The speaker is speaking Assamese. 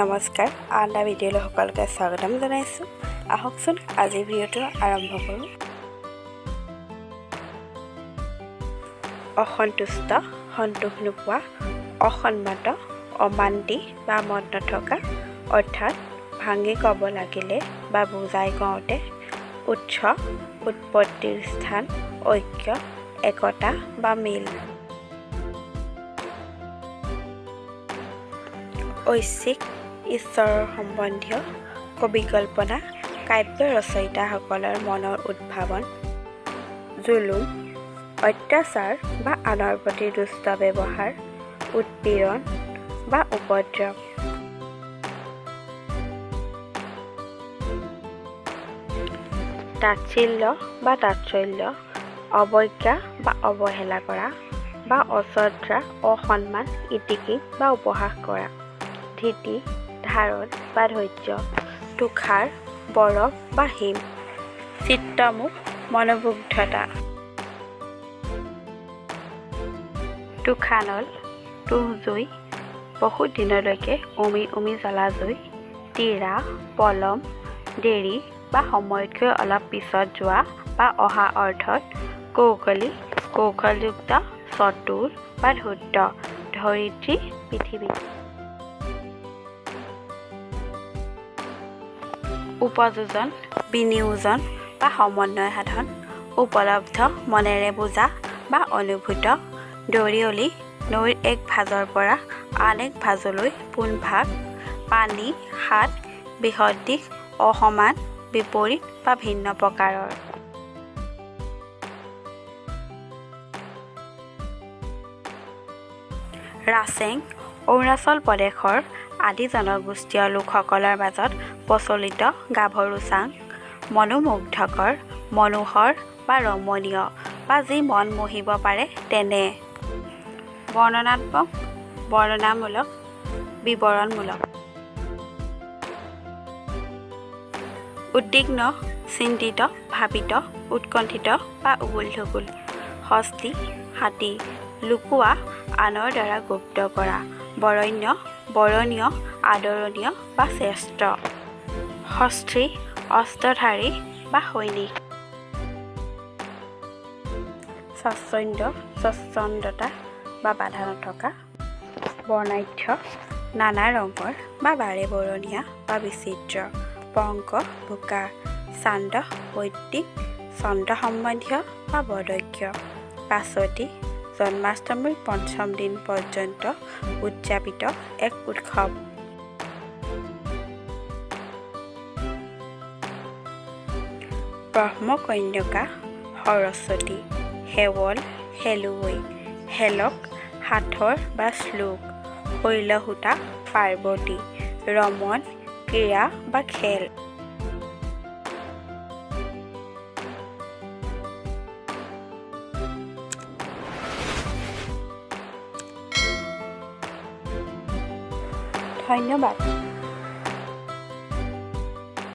নমস্কাৰ আন এটা ভিডিঅ'লৈ সকলোকে স্বাগতম জনাইছোঁ আহকচোন আজিৰ ভিডিঅ'টো আৰম্ভ কৰোঁ অসন্তুষ্ট সন্তোষ নোপোৱা অসন্মত অমান্তি বা মন নথকা অৰ্থাৎ ভাঙি ক'ব লাগিলে বা বুজাই কওঁতে উৎস উৎপত্তিৰ স্থান ঐক্য একতা বা মিল ঐচ্ছিক ঈশ্বৰৰ সম্বন্ধীয় কবিকল্পনা কাব্য ৰচয়িতাসকলৰ মনৰ উদ্ভাৱন জুলুম অত্যাচাৰ বা আনৰ প্ৰতি দুষ্ট ব্যৱহাৰ উৎপীড়ন বা উপদ্ৰৱ তাচ্ছিল্য বা তাৎসল্য অৱজ্ঞা বা অৱহেলা কৰা বা অশ্ৰদ্ধা অসন্মান ইতিকিং বা উপহাস কৰা ধীতি ধাৰণ বা ধৈৰ্য তুষাৰ বৰফ বা হিম চিত্তমুখ মনোমুগ্ধতা তুষানল তুঁহজুই বহুত দিনলৈকে উমি জ্বলা জুই তিৰা পলম দেৰি বা সময়তকৈ অলপ পিছত যোৱা বা অহা অৰ্থত কৌশলী কৌশলযুক্ত চতুৰ বা ধূৰ্ত ধৰিত্ৰী পৃথিৱী উপযোজন বিনিয়োজন বা সমন্বয় সাধন উপলব্ধ মনেৰে বুজা বা অনুভূত দৰিয়লি নৈৰ এক ভাজৰ পৰা আন এক ভাজলৈ পোনভাগ পানী হাত বৃহৎ দিশ অসমান বিপৰীত বা ভিন্ন প্ৰকাৰৰ ৰাচেং অৰুণাচল প্ৰদেশৰ আদি জনগোষ্ঠীয় লোকসকলৰ মাজত প্ৰচলিত গাভৰু চাং মনোমুগ্ধকৰ মনোহৰ বা ৰমণীয় বা যি মন মোহিব পাৰে তেনে বৰ্ণনাত্মক বৰ্ণনামূলক বিৱৰণমূলক উদ্বিগ্ন চিন্তিত ভাবিত উৎকণ্ঠিত বা উগুল থুগুল হস্তি হাতী লুকুৱা আনৰ দ্বাৰা গুপ্ত কৰা বৰণ্য বৰণীয় আদৰণীয় বা শ্ৰেষ্ঠ সস্ত্ৰী অস্ত্ৰধাৰী বা সৈনিক স্বচ্ছন্দ স্বচ্ছন্দতা বা বাধা নথকা বৰ্ণাঢ্য নানা ৰঙৰ বা বাৰে বৰণীয়া বা বিচিত্ৰ পংক বোকা চান্দ বৈদিক চন্দ্ৰ সম্বন্ধীয় বা বদক্য পাছতি জন্মাষ্টমীৰ পঞ্চম দিন পৰ্যন্ত উদযাপিত এক উৎসৱ ব্ৰহ্মকন্যকা সৰস্বতী হেৱল হেলুৱৈ হেলক সাঁথৰ বা শ্লোক শৈলসূতা পাৰ্বতী ৰমন ক্ৰীড়া বা খেল ধন্যবাদ।